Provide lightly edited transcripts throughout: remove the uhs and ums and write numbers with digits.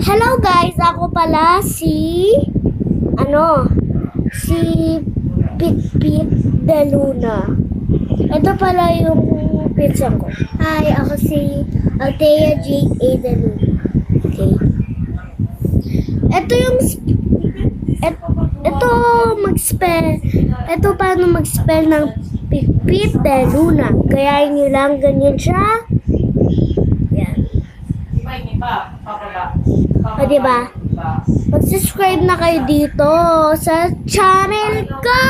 Hello guys, ako pala si si Pitpit de Luna. Ito pala yung pizza ko. Hi, ako si Althea Jade A. de Luna. Okay. Ito yung ito paano mag-spell ng Pitpit de Luna. Kaya nyo lang ganyan siya. Yan. O, diba? Mag-subscribe na kayo dito sa channel ko!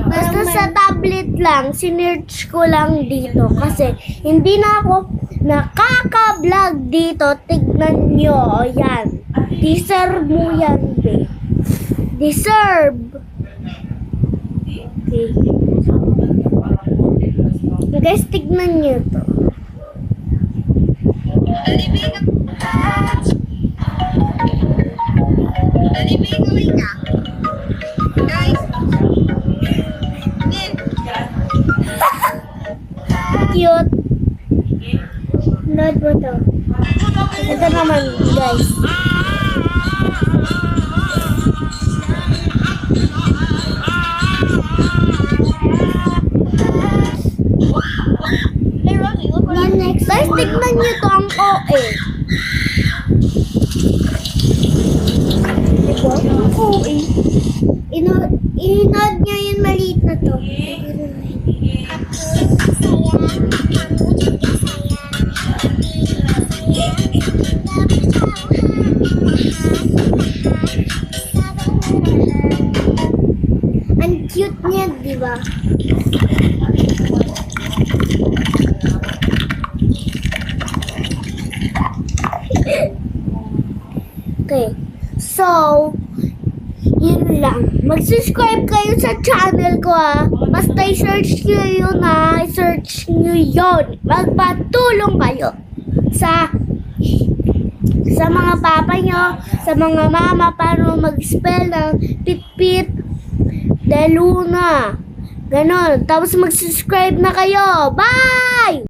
Basta sa tablet lang, sinearch ko lang dito kasi hindi na ako nakaka-vlog dito. Tignan nyo, o yan. Deserve mo yan, be. Deserve! Okay. Guys, tignan nyo to. Cute. Load mo to. Ito naman, guys. Next, guys, tignan nyo to ang OA. Ito? OA. Inod nyo yung maliit na to. Ang cute niya, di ba? Okay. So, yun lang. Mag-subscribe kayo sa channel ko, ah. Basta i-search nyo yun, ah. I-search nyo yun. Magpatulong kayo sa mga papa nyo, sa mga mama, paano mag-spell ng Pitpit de Luna. Ganon. Tapos mag-subscribe na kayo. Bye!